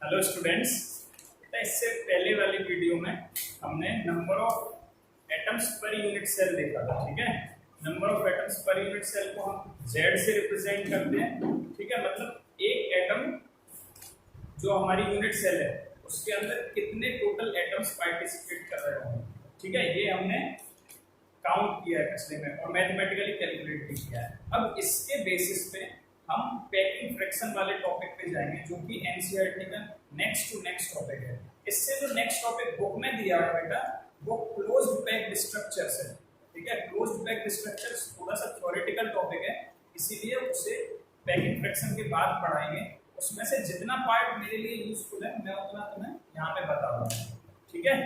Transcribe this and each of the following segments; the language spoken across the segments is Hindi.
Hello students. इससे पहले वाली वीडियो में हमने number of atoms per unit cell देखा था। ठीक है, number of atoms per unit cell को हम Z से रिप्रेजेंट करते हैं। ठीक है, मतलब एक एटम जो हमारी यूनिट सेल है उसके अंदर कितने टोटल एटम्स पार्टिसिपेट कर रहे होंगे। ठीक है, ये हमने काउंट किया है पिछले में और मैथमेटिकली कैलकुलेट भी किया है। अब इसके बेसिस पे हम पैकिंग फ्रैक्शन वाले टॉपिक पे जाएंगे जो कि एनसीईआरटी का नेक्स्ट टू नेक्स्ट टॉपिक है। इससे जो नेक्स्ट टॉपिक बुक में दिया है बेटा वो क्लोज्ड पैक्ड स्ट्रक्चर्स है। ठीक है, क्लोज्ड पैक्ड स्ट्रक्चर्स थोड़ा सा थ्योरेटिकल टॉपिक है, इसीलिए उसे पैकिंग फ्रैक्शन के बाद पढ़ाएंगे। उसमें से जितना पार्ट मेरे लिए यूजफुल है मैं उतना तुम्हें यहाँ पे बता दूंगा। ठीक है,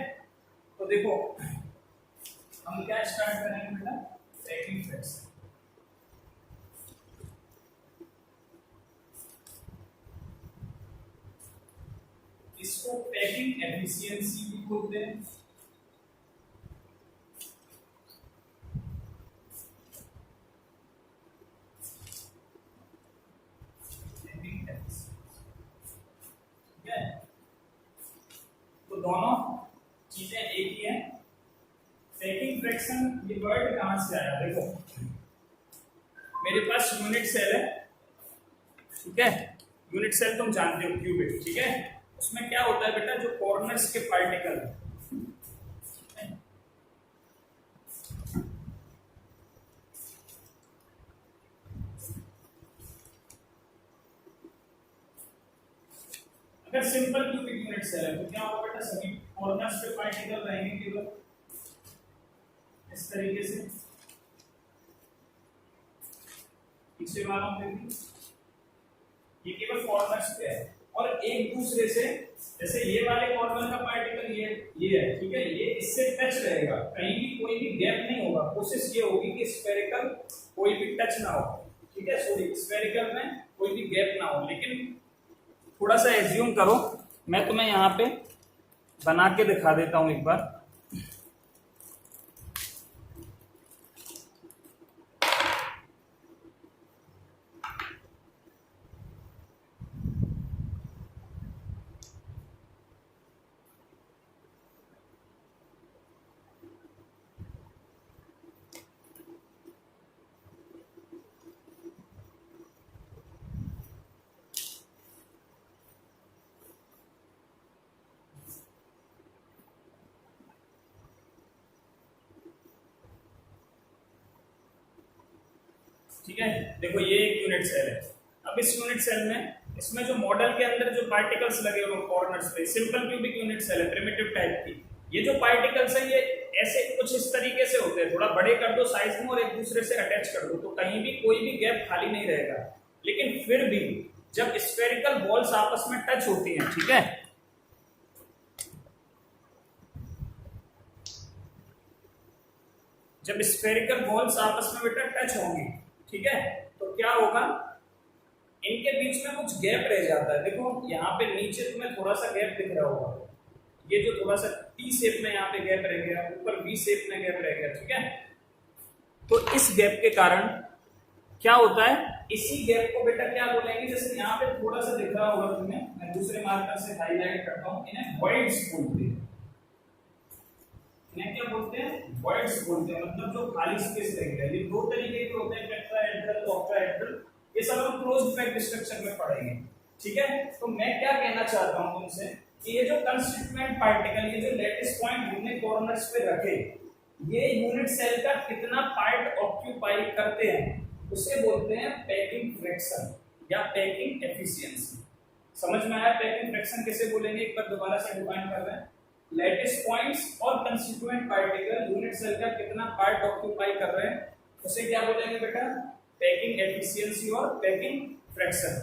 तो देखो हम क्या स्टार्ट करेंगे बेटा, पैकिंग फ्रैक्शन। इसको पैकिंग एफिशिएंसी भी बोलते हैं। पैकिंग एफिशिएंसी, ठीक है, तो दोनों चीजें एक ही है। पैकिंग फ्रैक्शन ये वर्ड कहां से आया, देखो मेरे पास यूनिट सेल है। ठीक है, यूनिट सेल तुम जानते हो, क्यूबिक। ठीक है, उसमें क्या होता है बेटा, जो कॉर्नर्स के पार्टिकल है अगर सिंपल क्यूबिक यूनिट सेल है तो क्या होगा बेटा, सभी कॉर्नर्स पे पार्टिकल रहेंगे केवल इस तरीके से। पीछे वाला ये केवल कॉर्नर्स पे है और एक दूसरे से, जैसे ये वाले कॉर्नर का पार्टिकल ये है। ठीक है, ये इससे टच रहेगा, कहीं भी कोई भी गैप नहीं होगा। कोशिश ये होगी कि स्फेरिकल कोई भी टच ना हो। ठीक है, सॉरी स्फेरिकल में कोई भी गैप ना हो। लेकिन थोड़ा सा एज्यूम करो, मैं तुम्हें यहाँ पे बना के दिखा देता हूँ एक बार। ठीक है, देखो ये एक यूनिट सेल है। अब इस यूनिट सेल में, इसमें जो मॉडल के अंदर जो पार्टिकल्स लगे हुए कॉर्नर्स पे, सिंपल क्यूबिक यूनिट सेल है, प्रिमिटिव टाइप की। ये जो पार्टिकल्स है ये ऐसे कुछ इस तरीके से होते हैं, थोड़ा बड़े कर दो साइज में और एक दूसरे से अटैच कर दो तो कहीं भी कोई भी गैप खाली नहीं रहेगा। लेकिन फिर भी जब स्फेरिकल बॉल्स आपस में टच होती हैं, ठीक है, जब स्फेरिकल बॉल्स आपस में बेटा टच होंगी, ठीक है, तो क्या होगा, इनके बीच में कुछ गैप रह जाता है। देखो यहाँ पे नीचे तुम्हें थोड़ा सा गैप दिख रहा होगा, ये जो थोड़ा सा टी शेप में यहाँ पे गैप रह गया, ऊपर वी शेप में गैप रह गया। ठीक है, तो इस गैप के कारण क्या होता है, इसी गैप को बेटा क्या बोलेंगे, जैसे यहाँ पे थोड़ा सा दिख रहा होगा तुम्हें, मैं दूसरे मार्कर से हाईलाइट करता हूँ, इन्हें वॉइड्स बोलते हैं। इन्हें क्या बोलते हैं, वॉइड्स बोलते हैं, मतलब जो खाली स्पेस रह गया। ये दो तरीके के होते हैं, टेट्राहेड्रल, ऑक्टाहेड्रल, ये सब हम क्लोज्ड पैक्ड स्ट्रक्चर में पढ़ेंगे। ठीक है, तो मैं क्या कहना चाहता हूं तुमसे कि ये जो कंस्टिट्यूएंट पार्टिकल, ये जो लेटिस पॉइंट हमने कॉर्नर्स पे रखे, ये यूनिट सेल का कितना पार्ट ऑक्यूपाई करते हैं उसे बोलते हैं पैकिंग फ्रैक्शन या पैकिंग एफिशिएंसी। समझ में आया पैकिंग फ्रैक्शन कैसे बोलेंगे, एक बार दोबारा से डिफाइन कर रहे हैं। लेटिस पॉइंट्स और कंस्टिट्यूएंट पार्टिकल यूनिट सेल का कितना पार्ट ऑक्यूपाई कर रहे हैं उसे क्या बोलेंगे बेटा, पैकिंग एफिशिएंसी और पैकिंग फ्रैक्शन।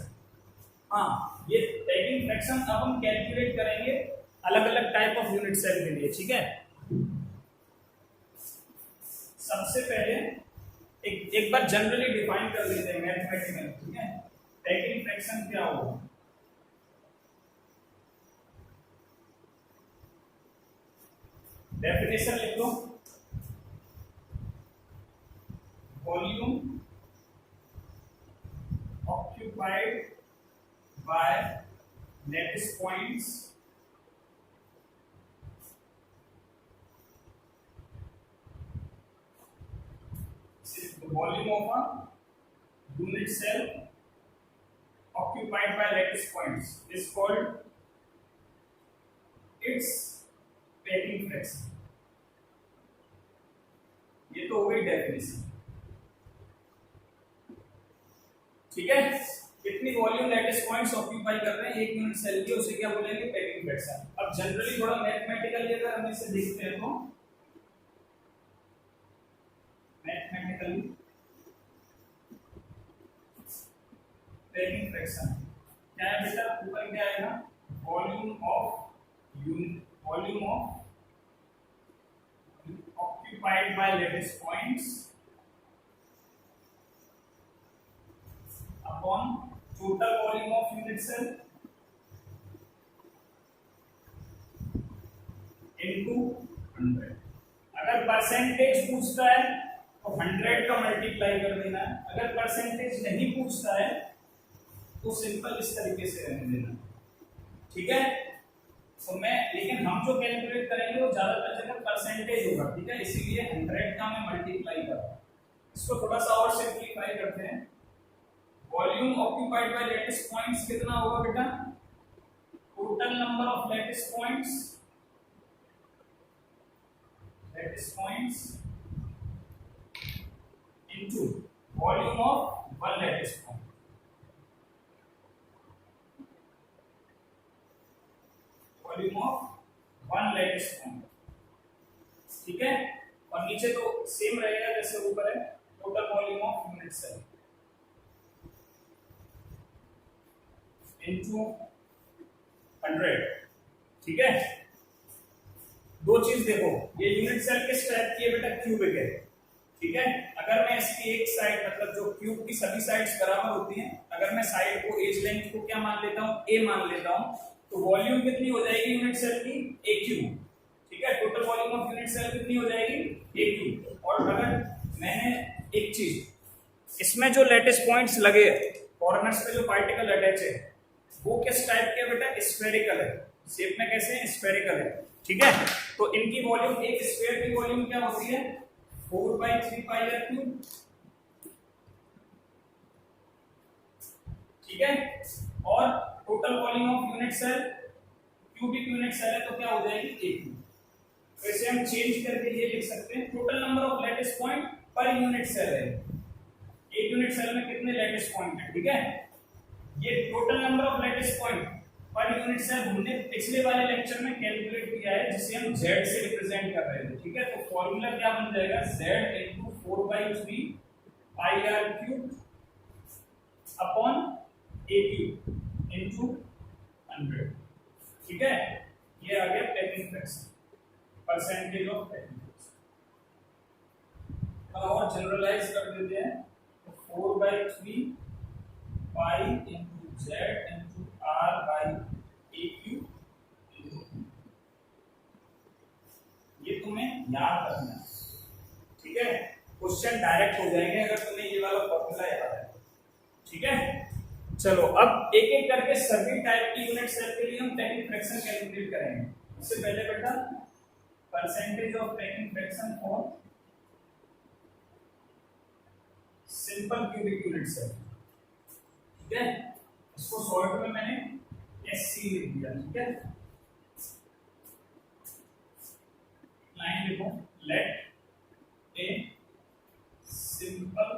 हाँ, ये पैकिंग फ्रैक्शन अब हम कैलकुलेट करेंगे अलग अलग टाइप ऑफ यूनिट सेल के लिए। ठीक है, सबसे पहले एक बार जनरली डिफाइन कर लेते हैं मैथमेटिकली। ठीक है, पैकिंग फ्रैक्शन क्या होगा, डेफिनेशन लिख लो, volume occupied by lattice points the volume of a unit cell occupied by lattice points is called its packing fraction. ये तो हो गई डेफिनेशन, ठीक है। कितनी वॉल्यूम लैटिस पॉइंट्स ऑक्यूपाई कर रहे हैं एक यूनिट सेल की, उसे क्या बोलेंगे, पैकिंग फ्रैक्शन। अब जनरली थोड़ा मैथमेटिकली अगर हम इसे देखते हैं तो मैथमेटिकली पैकिंग फ्रैक्शन क्या है बेटा, ऊपर क्या आएगा, volume of occupied by lattice points upon total volume of unit cell into 100। अगर परसेंटेज पूछता है तो 100 का मल्टीप्लाई कर देना है, अगर परसेंटेज नहीं पूछता है तो सिंपल इस तरीके से रहने देना, ठीक है। तो लेकिन हम जो कैलकुलेट करेंगे वो ज्यादातर जगह परसेंटेज होगा, ठीक है, इसीलिए 100 का मैं मल्टीप्लाई कर रहा हूं। इसको थोड़ा सा और सिंपलीफाई करते हैं। Volume occupied by lattice points कितना होगा बेटा, total number of lattice points into volume of one lattice point. Volume of one lattice point, ठीक है। और नीचे तो सेम रहेगा जैसे ऊपर है, total volume of unit cell into 100, ठीक है। दो चीज देखो, ये यूनिट सेल किस टाइप की है बेटा, क्यूबिक है, ठीक है। अगर मैं इसकी एक साइड, मतलब जो क्यूब की सभी साइड्स बराबर होती हैं, अगर मैं साइड को एज लेंथ को क्या मान लेता हूं, ए मान लेता हूं, तो वॉल्यूम कितनी हो जाएगी यूनिट सेल की, ए क्यूब, ठीक है। Total volume of unit cell कितनी हो जाएगी, ए क्यूब। और अगर मैंने एक चीज, इसमें जो लैटिस पॉइंट्स लगे कॉर्नर्स पे जो पार्टिकल अटैच है वो किस टाइप के बेटा, स्फेरिकल है, शेप में कैसे है, स्फेरिकल है, ठीक है। तो इनकी वॉल्यूम, एक स्फीयर की वॉल्यूम क्या होती है, 4/3πr³, ठीक है। और total volume of unit cell, cubic unit cell है तो क्या हो जाएगी, ए क्यूब। तो इसे हम चेंज करके ये लिख सकते हैं, total number of lattice point per unit cell है, एक यूनिट सेल में कितने लैटिस पॉइंट है, ठीक है। ये total number of lattice point per unit cell हमने पिछले वाले लेक्चर में कैलकुलेट किया है, जिसे हम z से रिप्रेजेंट कर रहे थे, ठीक है। तो फॉर्मूला क्या बन जाएगा, z * 4/3πr³ upon a³ into 100, ठीक है। ये आ गया packing fraction, percentage of packing fraction. और जनरलाइज कर देते हैं, तो 4/3π इनटू z इनटू r/a³, ये तुम्हें याद रखना है, ठीक है। क्वेश्चन डायरेक्ट हो जाएंगे अगर तुम्हें ये वाला फॉर्मूला याद है, ठीक है। चलो अब एक एक करके सभी टाइप की यूनिट सेल के लिए हम पैकिंग फ्रैक्शन कैलकुलेट करेंगे। इससे पहले बेटा percentage of packing fraction for simple cubic unit cell, ठीक है। इसको शॉर्ट में मैंने SC लिख दिया, ठीक है। लाइन लिखो, let a simple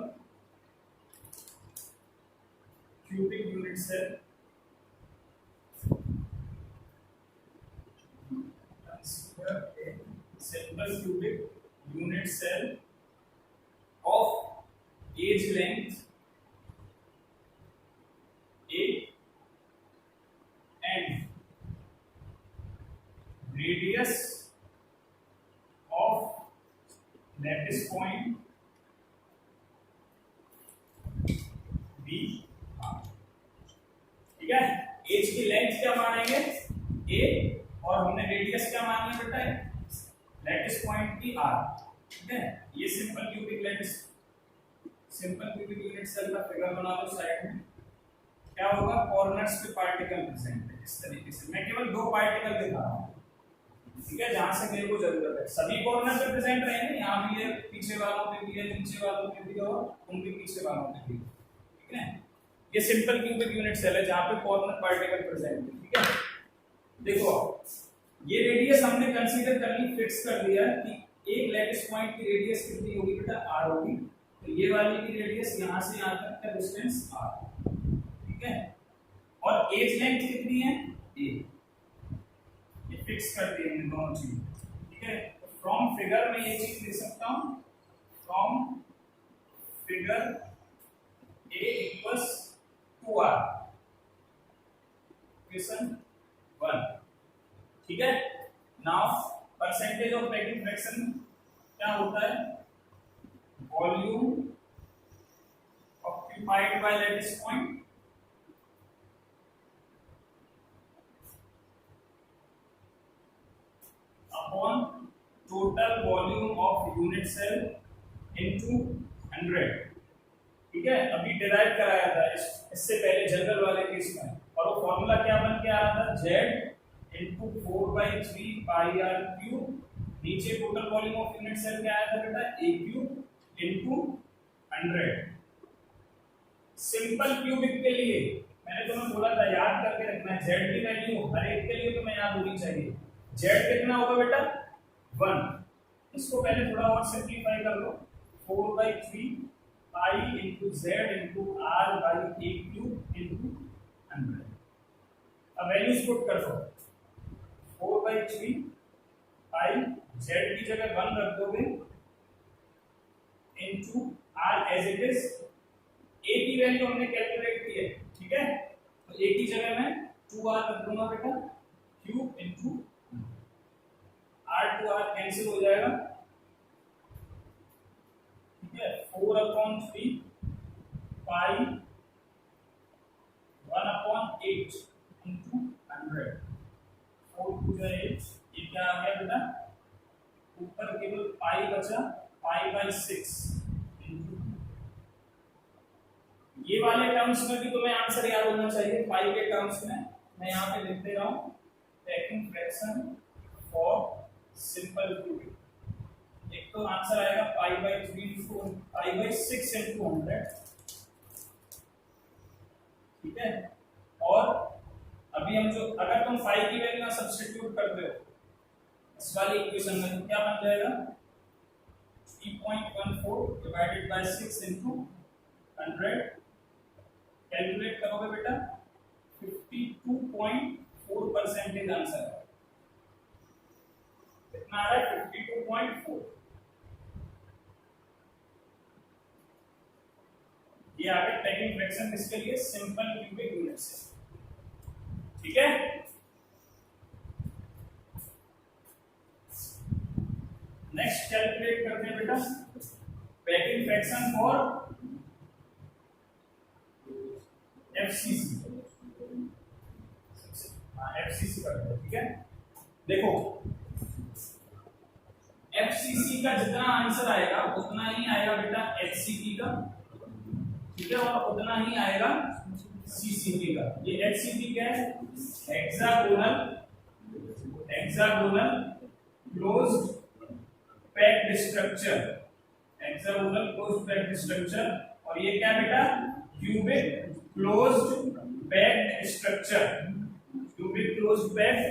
cubic unit cell simple cubic unit cell of edge length a and radius of lattice point b, ठीक है। एज की लेंथ क्या मानेंगे, a, और हमने रेडियस क्या मानी है बेटा, लैटिस पॉइंट की r, ठीक है। ये सिंपल क्यूबिक यूनिट सेल का फिगर बना लो साइड में। क्या होगा, कॉर्नर्स पे पार्टिकल प्रेजेंट है, इस केवल दो पार्टिकल दिखा रहा हूँ, ठीक है, जहां से मेरे को जरूरत है। सभी कॉर्नर पे प्रेजेंट रहेंगे, यहाँ भी है, पीछे वालों पे भी है, नीचे वालों पे भी और उनके पीछे वालों पे भी, ठीक है। ये सिंपल क्यूबिक यूनिट सेल है जहां पे कॉर्नर पार्टिकल प्रेजेंट है, ठीक है। देखो ये रेडियस हमने कंसीडर कर ली, फिक्स कर दिया कि एक लैटिस पॉइंट की रेडियस कितनी होगी बेटा, r होगी। तो ये वाली की रेडियस यहां से यहां तक का डिस्टेंस r, ठीक है। और एज लेंथ कितनी है, a, ये फिक्स कर दिए इन दोनों चीज, ठीक है। तो फ्रॉम फिगर में ये चीज लिख सकता हूं, from figure a equals to r, equation 1, ठीक है। Now percentage of packing fraction क्या होता है, volume occupied by lattice point upon total volume of unit cell into 100, ठीक है। अभी डिराइव कराया था इससे पहले जनरल वाले केस में, और वो फॉर्मूला क्या बन के आ रहा था, z into 4/3 pi r cube, नीचे total volume of unit cell क्या आया था बेटा, a cube into 100। Simple cubic के लिए मैंने तुम्हें बोला था याद करके रखना है, z की वैल्यू हर एक के लिए तुम्हें याद होनी चाहिए। z कितना होगा बेटा, 1। इसको पहले थोड़ा और सिंपलीफाई कर लो, 4/3 पाई into z into r by a cube into 100। अब वैल्यूज पुट कर दो, 4/3 पाई z की जगह 1 रख दोगे into r as it is, a की वैल्यू हमने कैलकुलेट की है, ठीक है। तो a की जगह मैं 2r रख दूंगा बेटा, cube into r, 2r cancel हो जाएगा, ठीक है। 4/3 पाई 1/8 इनटू 100, 4 2 8, ये क्या आ गया बेटा, ऊपर केवल पाई बचा, पाई/6 इनटू, ये वाले टर्म्स में भी तुम्हें आंसर याद होना चाहिए। पाई के टर्म्स में मैं यहाँ पे लिख दे रहा हूँ, packing fraction for simple cubic, एक तो आंसर आएगा पाई/3 इनटू पाई/6 इनटू 100, ठीक है। और अभी हम जो, अगर तुम पाई की वैल्यू ना सब्स्टिट्यूट करते हो इस वाली इक्वेशन में, तो क्या बन जाएगा, 3.14 डिवाइडेड बाय 6 इनटू 100, कैलकुलेट करोगे बेटा 52.4% आंसर है। कितना आ रहा है, 52.4। ये आ गया पैकिंग फ्रैक्शन किसके लिए, सिंपल क्यूबिक यूनिट से, ठीक है। नेक्स्ट कैलकुलेट करते हैं बेटा packing fraction for FCC, FCC करते हैं, ठीक है। देखो एफसीसी का जितना आंसर आएगा उतना ही आएगा बेटा एचसीपी का, ठीक है, और उतना ही आएगा सीसीपी का। ये एचसीपी क्या है, hexagonal closed packed structure, hexagonal closed packed structure. और ये क्या बेटा, cubic closed packed structure, cubic closed packed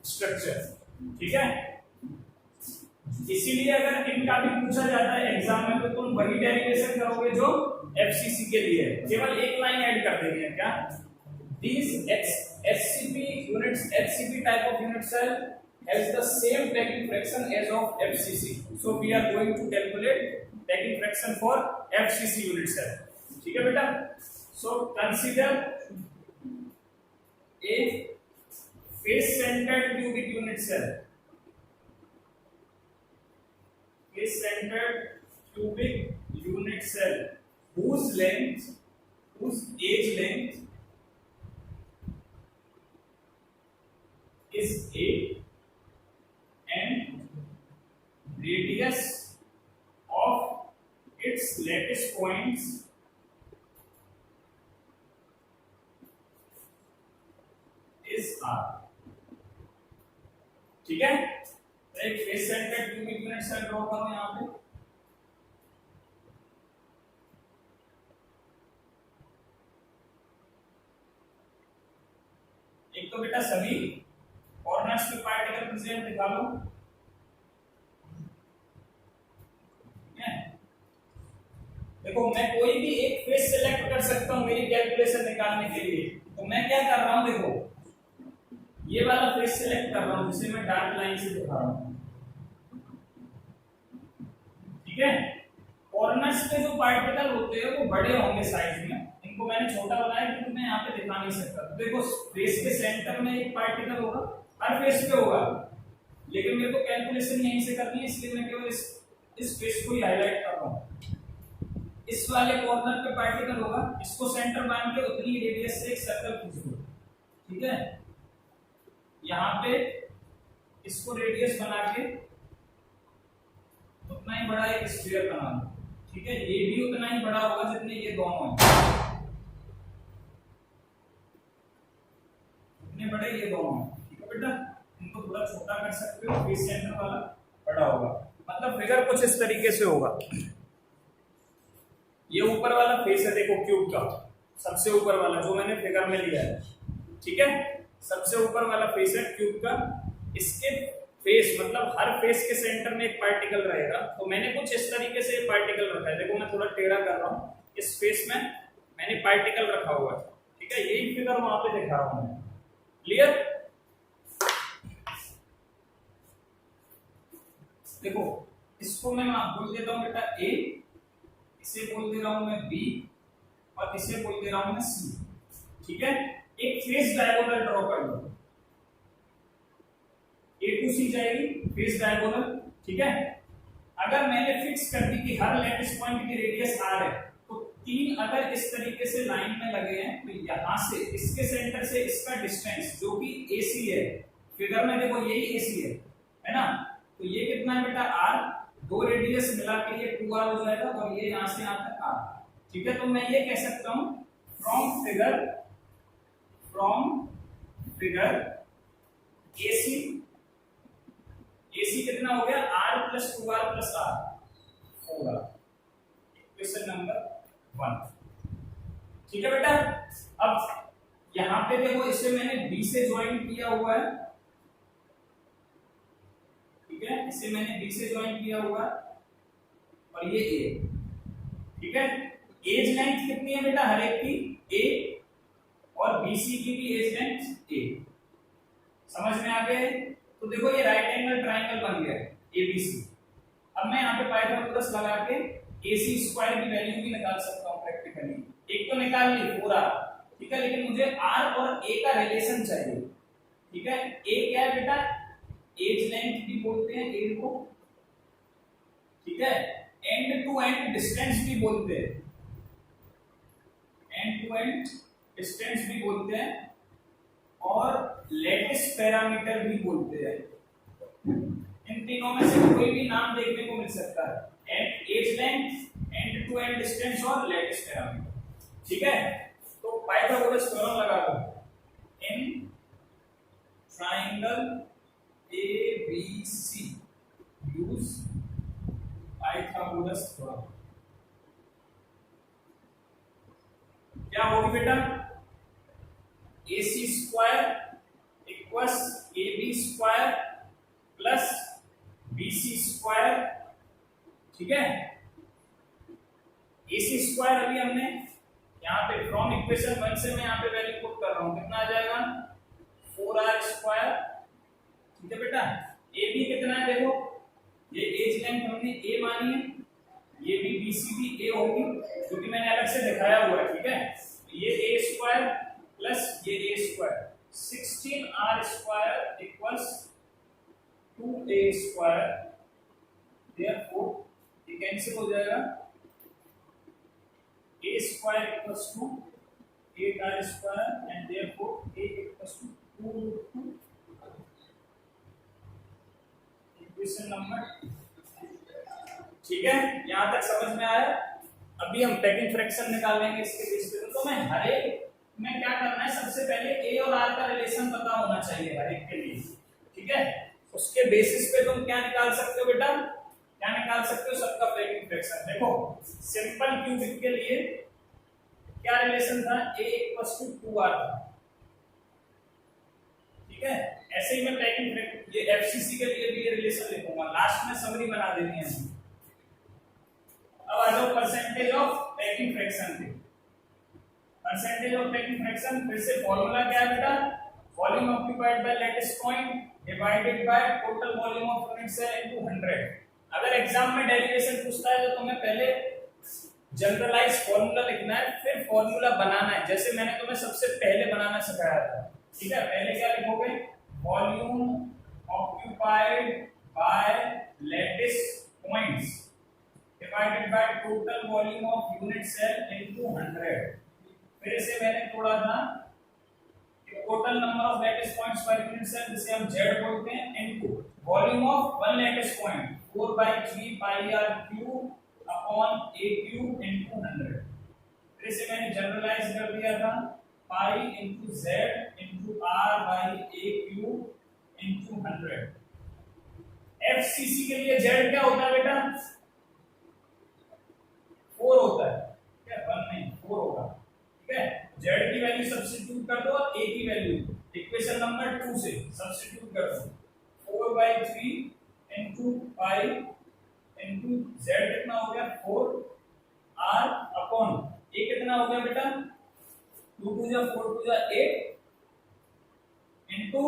structure, ठीक है। इसीलिए अगर इनका भी पूछा जाता है एग्जाम में, तो तुम वही डेरिवेशन करोगे जो एफसीसी के लिए है, केवल एक लाइन ऐड कर देंगे, क्या, these HCP units, HCP type of unit cell has the same packing fraction as of FCC, so we are going to calculate packing fraction for FCC unit cell, ठीक है बेटा। So consider a face centered cubic unit cell, face centered cubic unit cell whose age length is a and radius of its lattice points is r, ठीक है, एक face centered cubic unit cell draw करो यहाँ पे। एक तो बेटा सभी कॉर्नर्स पे पार्टिकल प्रेजेंट दिखा लो, ठीक है। देखो मैं कोई भी एक फेस सेलेक्ट कर सकता हूं मेरी कैलकुलेशन निकालने के लिए, तो मैं क्या कर रहा हूं, देखो ये वाला फेस सेलेक्ट कर रहा हूं जिसे मैं डार्क लाइन से दिखा रहा हूं, ठीक है। कॉर्नर्स पे जो पार्टिकल होते हैं वो बड़े होंगे साइज में, इनको मैंने छोटा बनाया क्योंकि मैं यहाँ पे दिखा नहीं सकता। देखो फेस के सेंटर में एक पार्टिकल होगा, हर फेस पे होगा, लेकिन मेरे को कैलकुलेशन यहीं से करनी है, इसलिए मैं केवल इस फेस को ही हाईलाइट कर रहा हूँ। इस वाले कॉर्नर पे पार्टिकल होगा, इसको सेंटर मान के उतनी रेडियस से एक सर्कल खींच दो, ठीक है। यहाँ पे इसको रेडियस बना के उतना ही बड़ा एक स्फीयर बना लो, ठीक है। ये भी उतना ही बड़ा होगा जितने ये दोनों हैं, इतने बड़े ये दोनों हैं, ठीक है बेटा। इनको थोड़ा छोटा कर सकते हो, फेस सेंटर वाला बड़ा होगा, मतलब फिगर कुछ इस तरीके से होगा। ये ऊपर वाला फेस है देखो क्यूब का, सबसे ऊपर वाला जो मैंने फिगर में लिया है, ठीक है। सबसे ऊपर वाला फेस है क्यूब का, इसके फेस मतलब हर फेस के सेंटर में एक पार्टिकल रहेगा, तो मैंने कुछ इस तरीके से पार्टिकल रखा है। देखो मैं थोड़ा टेढ़ा कर रहा हूँ, इस फेस में मैंने पार्टिकल रखा हुआ है, ठीक है। यही फिगर वहां पे दिखा रहा हूं मैं, क्लियर। देखो इसको मैं बोल देता हूं बेटा ए, इसे बोल दे रहा हूं मैं बी, और इसे बोल दे रहा हूं मैं सी, ठीक है। एक फेस डायगोनल ड्रॉ कर लो, ए टू सी जाएगी फेस डायगोनल, ठीक है। अगर मैंने फिक्स कर दी कि हर लैटिस पॉइंट की रेडियस आर है, तो तीन अगर इस तरीके से लाइन में लगे हैं, तो यहां से इसके सेंटर से इसका डिस्टेंस जो कि एसी है, फिगर में देखो यही एसी है ना, तो ये कितना है बेटा आर, दो रेडियस मिला के ये 2r हो जाएगा, और ये यहां से यहां तक आर, ठीक है। तो मैं ये कह सकता हूं फ्रॉम फिगर एसी, एसी कितना हो गया r plus 2r plus r होगा, क्वेश्चन नंबर 1, ठीक है बेटा। अब यहां पे देखो इसे मैंने b से ज्वाइन किया हुआ है, ठीक है, इसे मैंने b से ज्वाइन किया हुआ है, और ये a, ठीक है। एज लेंथ कितनी है बेटा हर एक की a, और BC की भी एज लेंथ a, समझ में आ गया। तो देखो ये राइट एंगल ट्रायंगल बन गया ABC। अब मैं यहाँ पे पाइथागोरस लगा के AC स्क्वायर की वैल्यू भी निकाल सकता हूँ प्रैक्टिकली, एक तो निकाल ली 4r, ठीक है, लेकिन मुझे r और a का रिलेशन चाहिए, ठीक है। a क्या है बेटा, एज लेंथ भी बोलते हैं a को, ठीक है, एंड टू एंड डिस्टेंस भी बोलते हैं, एंड टू एंड डिस्टेंस भी बोलते हैं, और लेटिस पैरामीटर भी बोलते हैं। इन तीनों में से कोई भी नाम देखने को मिल सकता है, edge length, end to end distance और लेटिस पैरामीटर, ठीक है। तो पाइथागोरस थ्योरम लगा दो in triangle ABC, use Pythagoras theorem. क्या होगी बेटा, AC square equals AB square plus BC square, ठीक है। AC स्क्वायर अभी हमने यहाँ पे फ्रॉम इक्वेशन 1 से मैं यहाँ पे वैल्यू पुट कर रहा हूँ, कितना आ जाएगा 4r स्क्वायर, ठीक है बेटा। AB कितना है देखो, ये एज लेंथ हमने a मानी है, ये भी BC भी a होगी क्योंकि मैंने अलग से दिखाया हुआ है, ठीक है। ये a स्क्वायर प्लस ये a square, 16r square equals 2a square, therefore ये कैंसिल हो जाएगा, a square equals to 8r square and therefore a equals to 2√2, equation number, ठीक है। यहां तक समझ में आया। अभी हम टेकिंग फ्रैक्शन निकालेंगे इसके बेस पे, तो मैं हर एक में क्या करना है, सबसे पहले a और r का रिलेशन पता होना चाहिए हर एक के लिए, ठीक है। उसके बेसिस पे तुम क्या निकाल सकते हो बेटा, क्या निकाल सकते हो, सबका पैकिंग फ्रैक्शन। देखो सिंपल क्यूबिक के लिए क्या रिलेशन था, a इक्वल्स टू 2r था, ठीक है। ऐसे ही मैं पैकिंग ये एफसीसी के लिए भी ये रिलेशन लिखूंगा, लास्ट में समरी बना देनी है। अब आ जाओ परसेंटेज ऑफ पैकिंग फ्रैक्शन पे। परसेंटेज ऑफ पैकिंग फ्रैक्शन फिर से फॉर्मूला क्या है बेटा, volume occupied by lattice point divided by total volume of unit cell into 100। अगर एग्जाम में डेरिवेशन पूछता है तो तुम्हें पहले जनरलाइज फॉर्मूला लिखना है, फिर फॉर्मूला बनाना है, जैसे मैंने तुम्हें सबसे पहले बनाना सिखाया था, ठीक है। पहले क्या लिखोगे, volume occupied by lattice points divided by total volume of unit cell into 100। फिर से मैंने तोड़ा था कि total number of lattice points per unit cell, जिसे हम z बोलते हैं, into volume of one lattice point 4/3 pi r cube upon a cube into 100। फिर से मैंने जनरलाइज कर दिया था, pi into z into r by a cube into 100। FCC के लिए z क्या होता है बेटा, 4 होता है, क्या 1 नहीं 4 होगा, ठीक है। z की वैल्यू सब्स्टिट्यूट कर दो और a की वैल्यू इक्वेशन नंबर 2 से सब्स्टिट्यूट कर दो, 4/3 इनटू पाई इनटू z कितना हो गया 4 r अपॉन a कितना हो गया बेटा 2 2 जा 4 2 जा 8 इनटू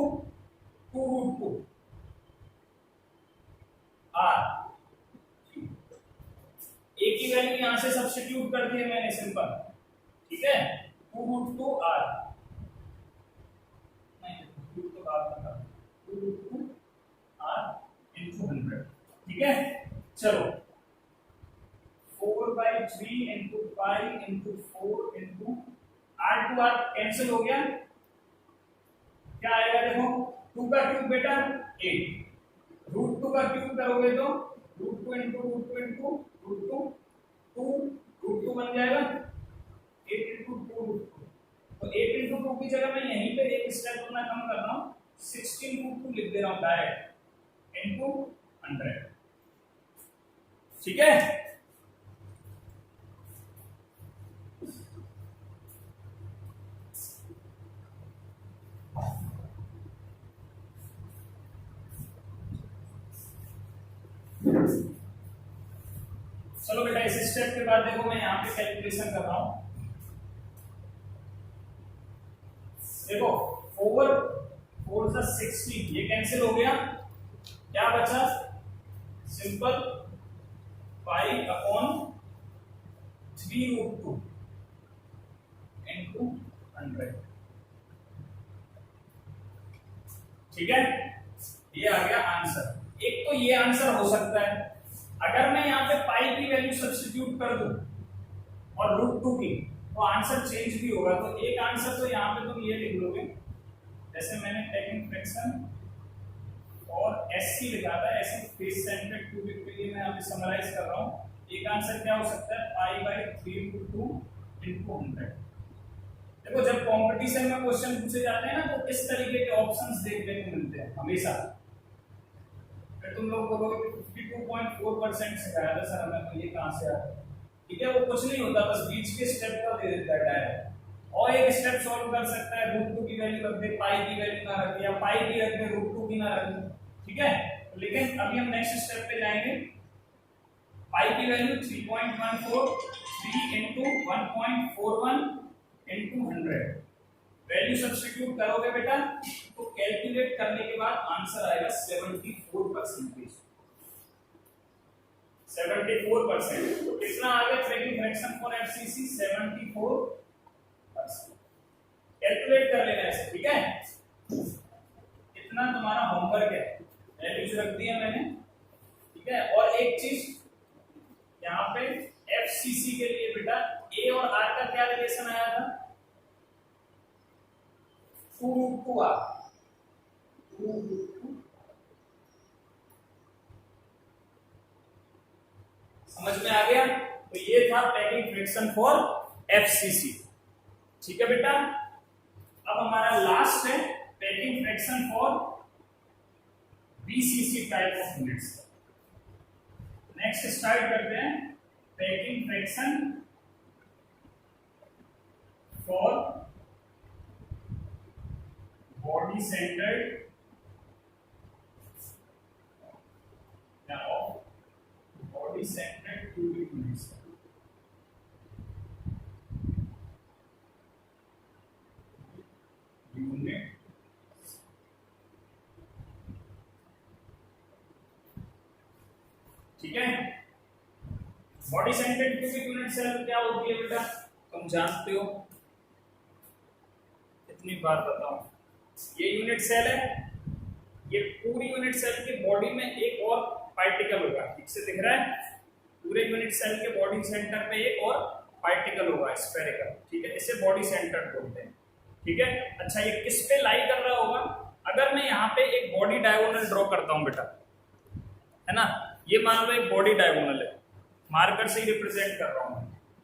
2√2 r। a की वैल्यू यहां से सब्स्टिट्यूट कर दी है मैंने सिंपल, ठीक है, 2√2 r नहीं 2 तो बात कर 2√2 r इनटू 100, ठीक है। चलो 4/3 into pi into 4 into r to r cancel हो गया, क्या आएगा देखो, 2 का क्यूब बेटा 8, √2 का क्यूब करोगे तो √2 इनटू √2 इनटू √2 2 √2 बन जाएगा 8 इनटू 2 √2। तो 8 इनटू 2 की जगह मैं यहीं पे एक स्टेप अपना कम कर रहा हूं, 16√2 लिख दे रहा हूं डायरेक्ट इनटू 100, ठीक है। चलो बेटा इस स्टेप के बाद देखो मैं यहां पे कैलकुलेशन कर रहा हूं, देखो 4 4 से 16 ये कैंसिल हो गया, क्या बचा सिंपल पाई अपॉन 3√2 इनटू 100, ठीक है। ये आ गया आंसर। एक तो ये आंसर हो सकता है, अगर मैं यहाँ पे पाई की वैल्यू सब्स्टिट्यूट कर दूं और √2 की, तो आंसर चेंज भी होगा। तो एक आंसर तो यहाँ पे तुम ये लिख लोगे, जैसे मैंने पैकिंग फ्रैक्शन और एससी लिखा था, ऐसे फेस सेंटर्ड क्यूबिक के लिए मैं यहाँ पे समराइज कर रहा हूँ। एक आंसर क्या हो सकता है, पाई/3√2 इनटू 100। देखो जब कंपटीशन में क्वेश्चन पूछे जाते हैं ना, तो इस तरीके के ऑप्शंस देखने को मिलते हैं हमेशा। फिर तुम लोग बोलोगे 52.4% सिखाया था सर हमें, तो ये कहां से आ गया, ठीक है। वो कुछ नहीं होता, बस बीच के स्टेप का दे देता है डायरेक्ट। और एक स्टेप सॉल्व कर सकता है, √2 की वैल्यू रख दे, पाई की वैल्यू ना रखे, या पाई की रख दे √2 की ना रखे, ठीक है। लेकिन अभी हम नेक्स्ट स्टेप पे जाएंगे। पाई की value 3.14 3 into 1.41 into 100, value substitute करोगे बेटा तो कैलकुलेट करने के बाद आंसर आएगा 74%। 74%। तो कितना आ गया packing fraction for FCC, 74%। Calculate कर लेना ऐसे, ठीक है। इतना तुम्हारा होमवर्क है, वैल्यूज रख दी है मैंने, ठीक है। और एक चीज यहाँ पे एफसीसी के लिए बेटा ए और आर का क्या रिलेशन आया था, 2√2 r, 2√2 समझ में आ गया। तो ये था पैकिंग फ्रैक्शन फॉर एफसीसी, ठीक है बेटा। अब हमारा लास्ट है packing fraction for BCC type of unit cell. Next start करते हैं packing fraction for body centered body centered cubic units। Unit ठीक है। Body centred cubic unit cell क्या होती है बेटा, तुम जानते हो, कितनी बार बताऊं। ये यूनिट सेल है, ये पूरी यूनिट सेल की बॉडी में एक और पार्टिकल होगा, ठीक से दिख रहा है, पूरे यूनिट सेल के बॉडी सेंटर पे एक और पार्टिकल होगा स्फेरिकल, ठीक है, इसे बॉडी सेंटर बोलते हैं, ठीक है। अच्छा ये किस पे लाई कर रहा होगा, अगर मैं यहाँ पे एक बॉडी डायगोनल ड्रॉ करता हूँ बेटा, है ना, ये मान लो एक बॉडी डायगोनल है, मार्कर से ही रिप्रेजेंट कर रहा हूँ,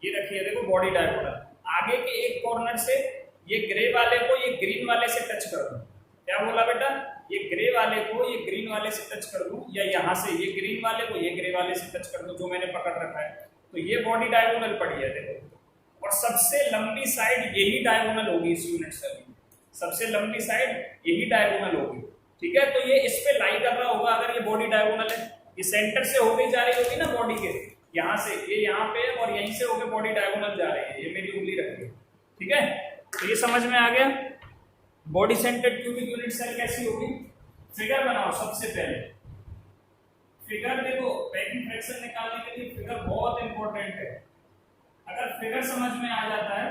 ये रखिए देखो बॉडी डायगोनल, आगे के एक कॉर्नर से ये ग्रे वाले को ये ग्रीन वाले से टच कर दूं, क्या बोला बेटा, ये ग्रे वाले को ये ग्रीन वाले से टच कर दूं, या यहाँ से ये ग्रीन वाले को ये ग्रे वाले से टच कर दूं जो मैंने पकड़ रखा है, तो ये बॉडी डायगोनल पड़ी है देखो, और सबसे लंबी साइड यही डायगोनल होगी इस यूनिट सेल में, सबसे लंबी साइड यही डायगोनल होगी, ठीक है। तो ये इस पे लाई कर रहा होगा, अगर ये बॉडी डायगोनल है, ये सेंटर से होके जा रही होगी ना बॉडी के, यहाँ से ये यहाँ पे और यहीं से होके बॉडी डायगोनल जा रही है, ये मेरी उंगली रखी है, ठीक है। तो ये समझ में आ गया, body centred cubic unit cell कैसी होगी। फिगर बनाओ सबसे पहले, फिगर देखो, पैकिंग फ्रैक्शन निकालने के लिए फिगर बहुत इंपॉर्टेंट है, अगर फिगर समझ में आ जाता है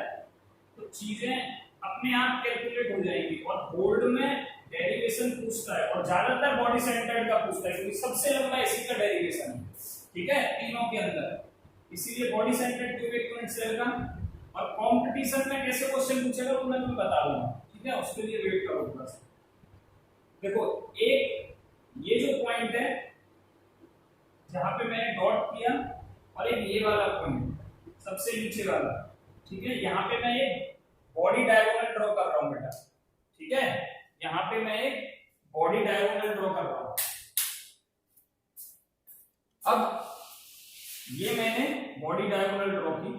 तो चीजें अपने आप कैलकुलेट हो जाएंगी, और बोर्ड में डेरिवेशन पूछता है, और ज्यादातर बॉडी सेंटर्ड का पूछता है, क्योंकि सबसे लंबा इसी का डेरिवेशन है, ठीक है, तीनों के अंदर, इसीलिए body centred cubic unit cell का। और कंपटीशन में कैसे क्वेश्चन पूछेगा तो मैं तुम्हें बता दूंगा, ठीक है, उसके लिए वेट करो थोड़ा सा। देखो एक ये जो पॉइंट है जहां पे मैंने डॉट किया, और एक ये वाला पॉइंट सबसे नीचे वाला, ठीक है, यहाँ पे मैं एक बॉडी डायगोनल ड्रॉ कर रहा हूं बेटा, ठीक है, यहाँ पे मैं एक बॉडी डायगोनल ड्रॉ कर रहा हूं। अब ये मैंने बॉडी डायगोनल ड्रॉ की,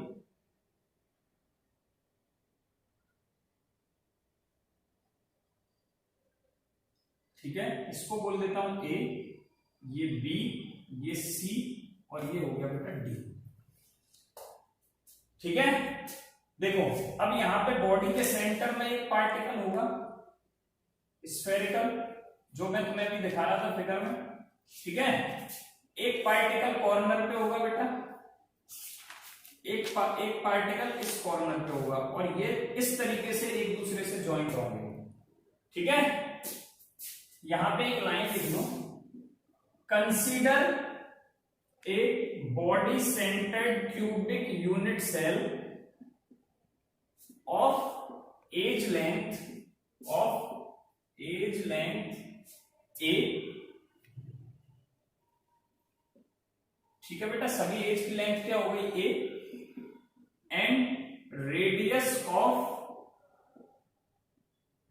ठीक है, इसको बोल देता हूं ए, ये बी, ये सी, और ये हो गया बेटा डी, ठीक है। देखो अब यहां पे बॉडी के सेंटर में एक पार्टिकल होगा स्फेरिकल, जो मैं तुम्हें भी दिखा रहा था फिगर में, ठीक है, एक पार्टिकल कॉर्नर पे होगा बेटा, एक पार्टिकल इस कॉर्नर पे होगा, और ये इस तरीके से एक दूसरे से ज्वाइंट होंगे, ठीक है। यहां पे एक लाइन लिख लो, consider a body centred cubic unit cell of edge length a, ठीक है बेटा, सभी एज की लेंथ क्या हो गई a, and radius of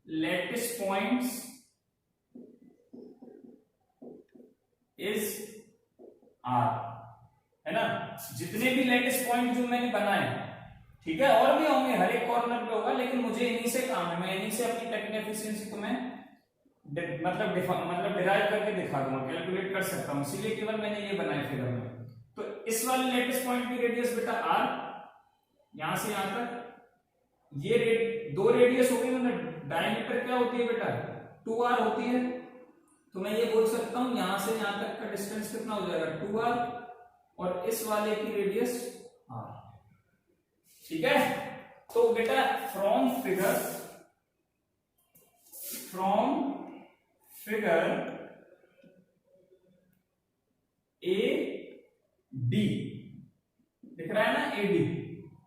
lattice points is r, है ना, जितने भी लैटिस पॉइंट जो मैंने बनाए, ठीक है, और भी होंगे, हर एक कॉर्नर पे होगा, लेकिन मुझे इन्हीं से काम है, मैं इन्हीं से अपनी टेक्निकल एफिशिएंसी को मैं मतलब डिराइव करके दिखा दूंगा, कैलकुलेट कर सकता हूं, इसीलिए केवल मैंने ये बनाया फिगर में। तो इस वाले लैटिस पॉइंट की रेडियस बेटा आर, यहां से यहां तक, ये दो रेडियस हो गई, मतलब डायमीटर क्या होती है बेटा 2r होती है, तो मैं ये बोल सकता हूं यहां से यहां तक का डिस्टेंस कितना हो जाएगा 2r, और इस वाले की रेडियस r, ठीक है। तो बेटा फ्रॉम फिगर ए डी दिख रहा है ना, ए डी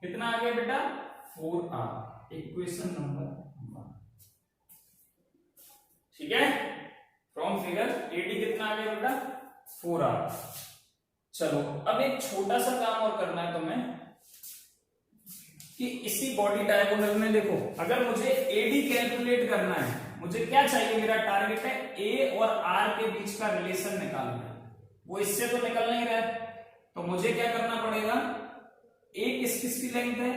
कितना आ गया बेटा 4r, इक्वेशन नंबर 1, ठीक है। फ्रॉम फिगर ए डी कितना आ गया बेटा 4r। चलो अब एक छोटा सा काम और करना है तुम्हें, कि इसी बॉडी डायगोनल में देखो, अगर मुझे एडी कैलकुलेट करना है, मुझे क्या चाहिए, मेरा टारगेट है ए और आर के बीच का रिलेशन निकालना, वो इससे तो निकल नहीं रहा है, तो मुझे क्या करना पड़ेगा, ए किसकी लेंथ है,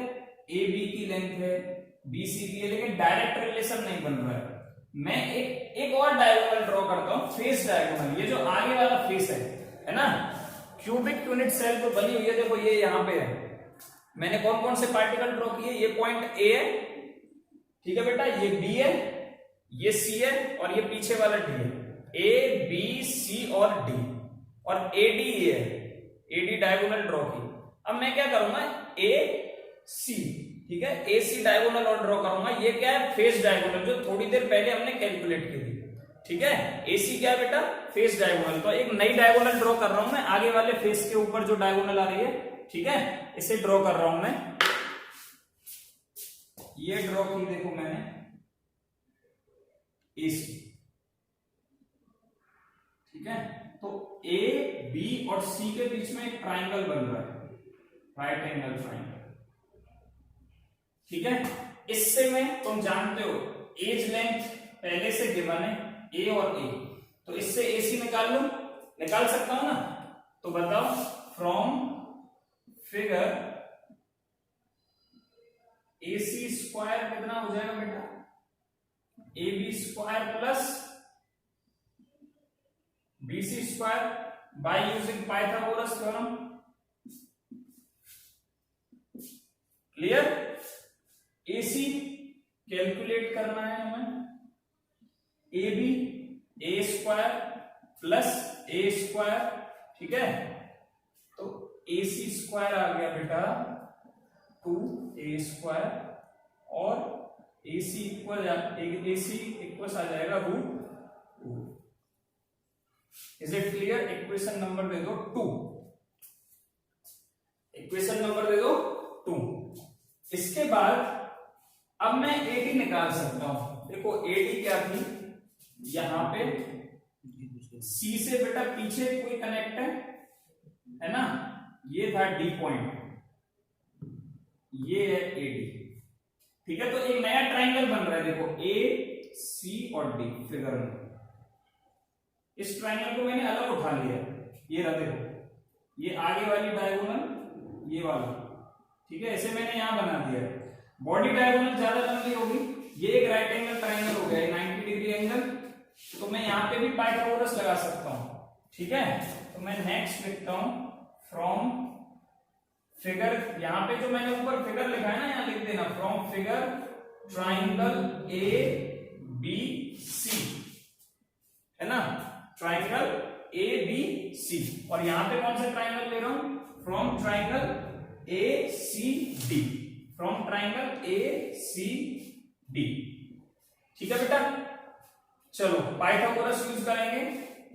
ए बी की लेंथ है, बी सी की है, लेकिन डायरेक्ट रिलेशन नहीं बन रहा है। मैं एक और डायगोनल ड्रॉ करता हूं, फेस डायगोनल, ये जो आगे वाला फेस है ना, क्यूबिक यूनिट सेल तो बनी हुई है, देखो ये यहां पे है, मैंने कौन कौन से पार्टिकल ड्रॉ किए, ये पॉइंट ए है, ठीक है बेटा, ये बी है, ये सी है, और ये पीछे वाला डी है, ए बी सी और डी, और ए डी ये है, ए डी डायगोनल ड्रॉ की। अब मैं क्या करूंगा, ए सी, ठीक है, ए सी डायगोनल और ड्रॉ करूंगा, ये क्या है, फेस डायगोनल, जो थोड़ी देर पहले हमने कैलकुलेट की थी, ठीक है, ए सी क्या है बेटा, फेस डायगोनल। तो एक नई डायगोनल ड्रॉ कर रहा हूं मैं, आगे वाले फेस के ऊपर जो डायगोनल आ रही है, ठीक है, इसे ड्रॉ कर रहा हूं मैं, ये ड्रॉ की देखो मैंने, ए सी, ठीक है, तो ए बी और सी के बीच में एक ट्राइंगल बन रहा है, राइट एंगल ट्राइंगल, ठीक है। इससे में तुम जानते हो एज लेंथ पहले से गिवन है, ए और ए, तो इससे ए सी निकाल लो, निकाल सकता हूं ना, तो बताओ, from figure A C square कितना हो जाएगा बेटा, A B square plus B C square by using Pythagoras theorem, clear. A C calculate करना है हमें, A B a square plus a square, ठीक है, तो ए सी स्क्वायर आ गया बेटा 2a स्क्वायर, और ए सी इक्वल आ जाएगा √2। Is it clear. Equation number दे दो 2, इक्वेशन नंबर दे दो 2। इसके बाद अब मैं एडी निकाल सकता हूं, देखो एडी क्या थी, यहां पे सी से बेटा पीछे कोई कनेक्ट है ना, ये था डी पॉइंट, ये है एडी, ठीक है, तो एक नया ट्राइंगल बन रहा है, देखो ए सी और डी फिगर में, इस ट्राइंगल को मैंने अलग उठा लिया, ये रहा देखो, ये आगे वाली डायगोनल, ये वाला, ठीक है, इसे मैंने यहां बना दिया। बॉडी डायगोनल ज्यादा लंबी होगी, ये एक राइट एंगल ट्राइंगल हो गया 90 डिग्री एंगल, तो मैं यहां पे भी पाइथागोरस लगा सकता हूं, ठीक है। तो मैं नेक्स्ट लिखता हूं, फ्रॉम फिगर, यहां पे जो मैंने ऊपर फिगर लिखा है ना, यहां लिख देना, from figure triangle A B C, है ना, ट्राइंगल ए बी सी, और यहां पे कौन सा ट्राइंगल ले रहा हूं, from triangle A C D, from triangle A C D, ठीक है बेटा। चलो पाइथागोरस यूज करेंगे,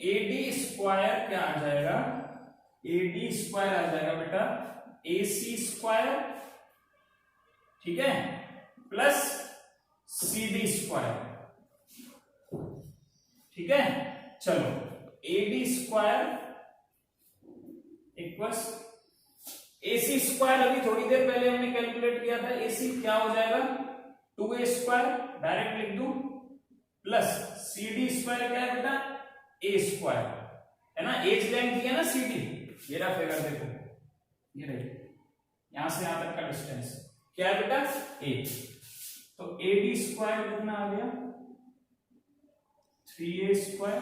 ए डी स्क्वायर क्या आ जाएगा, ए डी स्क्वायर आ जाएगा बेटा ए सी स्क्वायर, ठीक है, प्लस सी डी स्क्वायर, ठीक है। चलो A D square equals A C square, अभी थोड़ी देर पहले हमने कैलकुलेट किया था, ए सी क्या हो जाएगा 2a स्क्वायर, डायरेक्ट लिख दूं, प्लस सी डी स्क्वायर क्या है बेटा ए स्क्वायर, है ना, एज लेंथ की है ना सी डी, ये रहा फिगर देखो, ये रही, यहां से यहां तक का डिस्टेंस क्या है बेटा ए, तो ए डी स्क्वायर कितना आ गया 3a स्क्वायर।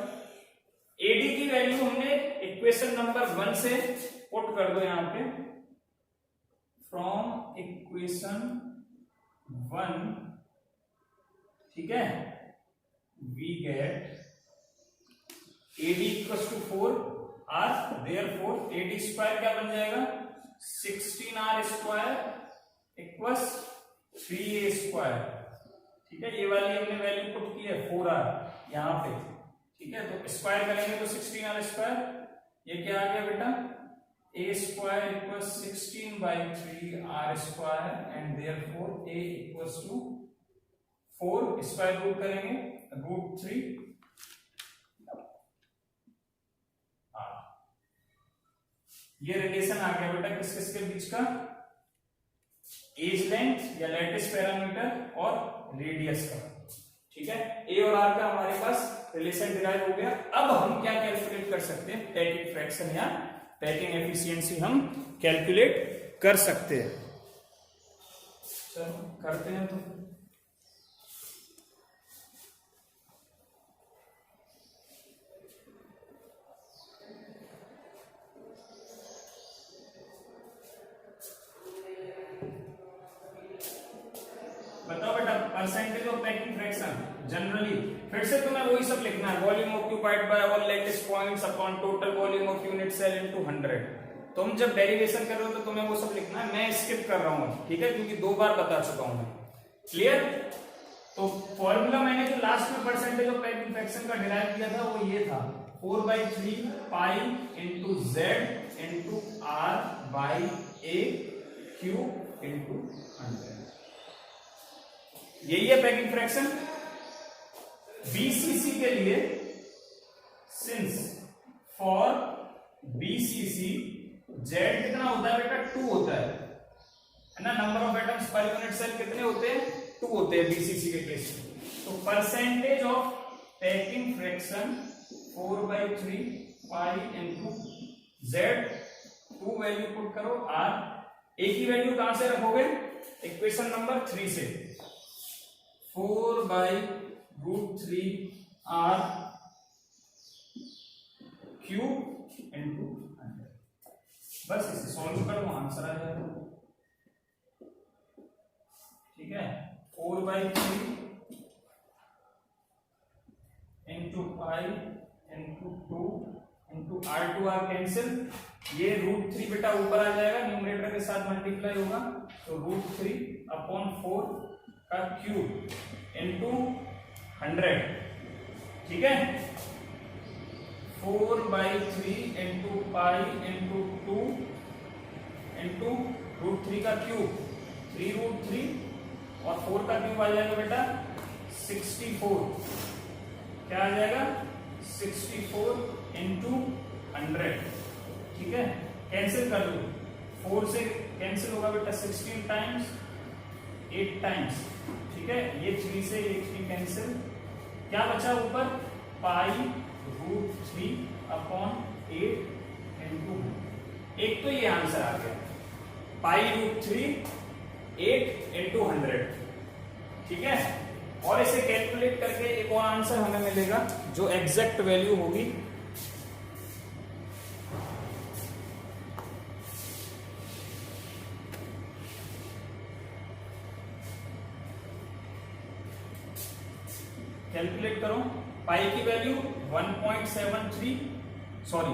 एडी की वैल्यू हमने इक्वेशन नंबर 1 से पुट कर दो यहां पे, फ्रॉम इक्वेशन 1, ठीक है, we get AD equals to 4r, therefore AD square क्या बन जाएगा 16r square equals 3a square, ठीक है, ये वाली हमने वैल्यू पुट की है 4r यहां पे, ठीक है, तो स्क्वायर करेंगे तो 16r स्क्वायर, ये क्या आ गया बेटा a square equals 16/3r square, and therefore a equals to 4, square root करेंगे √3, ये रिलेशन आ गया बेटा किस किस के बीच का, एज लेंथ या लैटिस पैरामीटर और रेडियस का, ठीक है, ए और आर का हमारे पास रिलेशन डिराइव हो गया। अब हम क्या कैलकुलेट कर सकते हैं, पैकिंग फ्रैक्शन या पैकिंग एफिशिएंसी हम कैलकुलेट कर सकते हैं। चलो करते हैं। तो बताओ बेटा, percentage of packing fraction generally फिर से तुम्हें वही सब लिखना है, volume occupied by all lattice points upon total volume of unit cell into 100। तुम जब डेरिवेशन कर रहे हो तो तुम्हें वो सब लिखना है, मैं स्किप कर रहा हूं, ठीक है, क्योंकि 2 बार बता चुका हूं मैं। क्लियर? तो फॉर्मूला मैंने जो लास्ट में परसेंटेज ऑफ पैकिंग फ्रैक्शन का डिराइव किया था वो ये था, 4/3 pi into z into r by a cube into 100। यही है पैकिंग फ्रैक्शन। बीसीसी के लिए, सिंस फॉर बीसीसी जेड कितना होता है बेटा, 2 होता है ना। Number of atoms per unit cell कितने होते हैं, 2 होते हैं बीसीसी के केस में। तो percentage of packing fraction 4/3 pi into Z, 2 value put करो, आर ए की वैल्यू कहां से रखोगे, इक्वेशन नंबर 3 से, 4/√3 आर क्यूब इंटू 100। बस इसे सॉल्व कर दो, आंसर आ जाएगा। ठीक है, 4/3 into pi into 2 into R2 cancel, ये √3 बेटा ऊपर आ जाएगा, न्यूमरेटर के साथ मल्टीप्लाई होगा, तो √3/4 का क्यूब इंटू 100। ठीक है, 4/3 इंटू पाई इंटू 2 इंटू √3 का क्यूब, 3√3 और 4 का क्यूब आ जाएगा बेटा 64। क्या आ जाएगा, 64 इंटू 100। ठीक है, कैंसिल कर दो, 4 से कैंसिल होगा बेटा 16 टाइम्स, 8 टाइम्स। ठीक है, ये 3 से ये 3 कैंसिल, क्या बचा ऊपर, पाई √3/8 इंटू, एक तो ये आंसर आ गया, पाई √3 8 इंटू 100। ठीक है, और इसे कैलकुलेट करके एक और आंसर हमें मिलेगा जो एग्जैक्ट वैल्यू होगी, कैलकुलेट करो, पाई की वैल्यू 1.73, सॉरी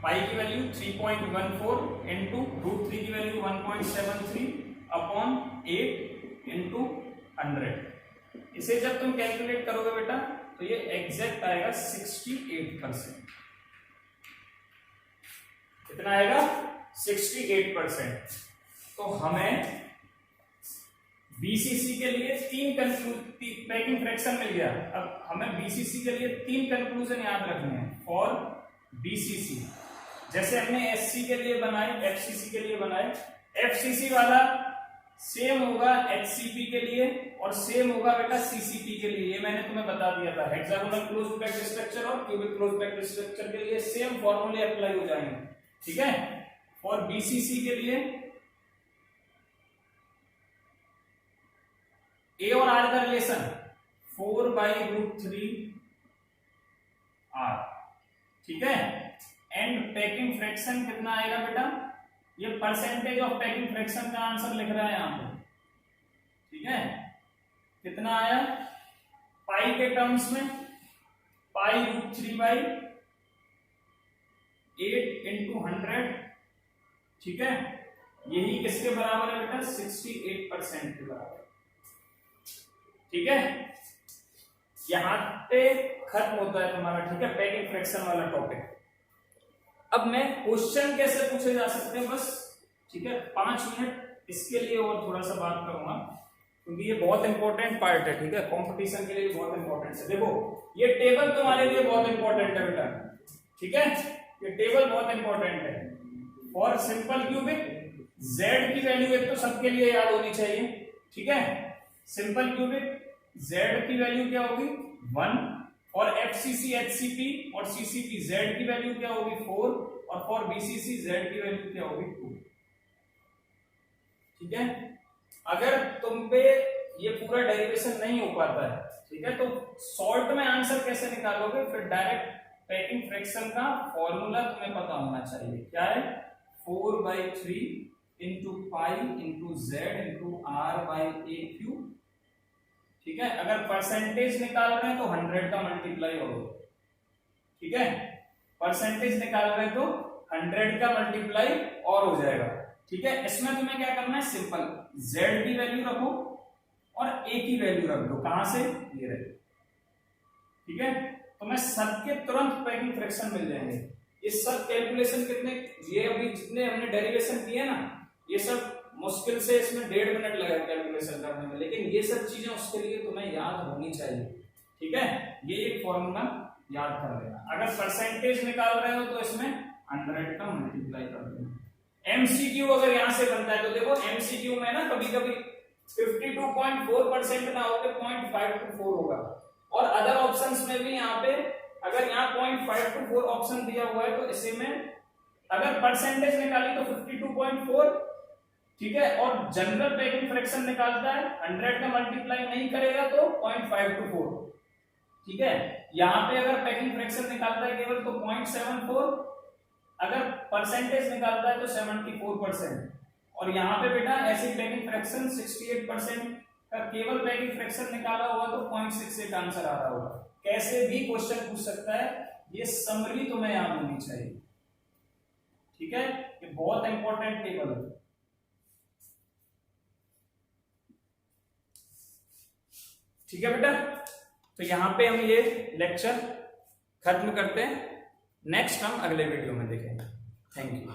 पाई की वैल्यू 3.14 इंटू √3 की वैल्यू 1.73/8 इंटू 100। इसे जब तुम कैलकुलेट करोगे बेटा तो ये एग्जैक्ट आएगा 68%। कितना आएगा, 68%। तो हमें बीसीसी के लिए 3 पैकिंग फ्रैक्शन मिल गया। अब हमें बीसीसी के लिए 3 कंक्लूजन याद रखने हैं फॉर बीसीसी, जैसे हमने एससी के लिए बनाए, एफसीसी के लिए बनाए। एफसीसी वाला सेम होगा एचसीपी के लिए और सेम होगा बेटा सीसीपी के लिए, ये मैंने तुम्हें बता दिया था। हेक्सागोनल क्लोज पैक्ड स्ट्रक्चर और क्यूबिक क्लोज पैक्ड स्ट्रक्चर के लिए सेम फॉर्मूले अप्लाई हो जाएंगे। ठीक है, और बीसीसी के लिए ए और आर का रिलेशन 4/√3 आर। ठीक है, एंड पैकिंग फ्रैक्शन कितना आएगा बेटा, ये परसेंटेज ऑफ पैकिंग फ्रैक्शन का आंसर लिख रहा है यहां पे। ठीक है, कितना आया, पाई के टर्म्स में पाई √3/8 इंटू 100। ठीक है, यही किसके बराबर है बेटा, 68% के बराबर। ठीक है, यहां पे खत्म होता है तुम्हारा, ठीक है, पैकिंग फ्रैक्शन वाला टॉपिक। अब मैं क्वेश्चन कैसे पूछे जा सकते हैं बस, ठीक है, 5 मिनट इसके लिए और थोड़ा सा बात करूंगा, क्योंकि ये बहुत इंपॉर्टेंट पार्ट है। ठीक है, कंपटीशन के लिए बहुत इंपॉर्टेंट है। देखो ये टेबल तुम्हारे लिए बहुत इंपॉर्टेंट है बेटा। ठीक है, ये टेबल बहुत इंपॉर्टेंट है। फॉर सिंपल क्यूबिक जेड की वैल्यू एक तो सबके लिए याद होनी चाहिए। ठीक है, सिंपल क्यूबिक Z की वैल्यू क्या होगी 1, और FCC HCP और CCP Z की वैल्यू क्या होगी 4, और फॉर BCC Z की वैल्यू क्या होगी 2। ठीक है, अगर तुम पे ये पूरा डेरिवेशन नहीं हो पाता है, ठीक है, तो सॉल्ट में आंसर कैसे निकालोगे, फिर डायरेक्ट पैकिंग फ्रैक्शन का फॉर्मूला तुम्हें पता होना चाहिए। क्या है, 4/3 into pi into z into r by a cube. ठीक है, अगर परसेंटेज निकाल रहे हैं तो 100 का मल्टीप्लाई होगा। ठीक है, परसेंटेज निकाल रहे हैं तो 100 का मल्टीप्लाई और हो जाएगा। ठीक है, इसमें तुम्हें क्या करना है, सिंपल z की वैल्यू रखो और a की वैल्यू रख दो। कहां से, ये रहे। ठीक है, तुम्हें सबके तुरंत पैकिंग फ्रैक्शन मिल जाएंगे। ये सब कैलकुलेशन कितने, ये अभी जितने हमने डेरिवेशन किए ना, ये सब मुश्किल से इसमें 1.5 मिनट लगेगा कैलकुलेशन करने में, लेकिन ये सब चीजें उसके लिए तुम्हें याद होनी चाहिए। ठीक है, ये एक फॉर्मूला याद कर लेना। अगर परसेंटेज निकाल रहे हो तो इसमें 100 का मल्टीप्लाई कर देना। एमसीक्यू अगर यहां से बनता है तो देखो, एमसीक्यू में ना कभी कभी 52.4% ना होकर 0.524 होगा, और अदर ऑप्शंस में भी यहाँ पे अगर यहाँ 0.524 ऑप्शन दिया हुआ है तो इसे में अगर परसेंटेज निकाली तो 52.4। ठीक है, और जनरल पैकिंग फ्रैक्शन निकालता है 100 का मल्टीप्लाई नहीं करेगा तो 0.524। ठीक है, यहाँ पे अगर पैकिंग फ्रैक्शन निकालता है केवल तो 0.74, अगर परसेंटेज निकालता है तो 74%, और यहाँ पे बेटा ऐसी पैकिंग फ्रैक्शन 68% का केवल पैकिंग फ्रैक्शन निकाला होगा तो 0.68 आंसर आ रहा होगा। कैसे भी क्वेश्चन पूछ सकता है, ये समरी तुम्हें याद होनी चाहिए। ठीक है, ये बहुत इंपॉर्टेंट टेबल है। ठीक है बेटा, तो यहां पे हम ये लेक्चर खत्म करते हैं। नेक्स्ट हम अगले वीडियो में देखेंगे। Thank you.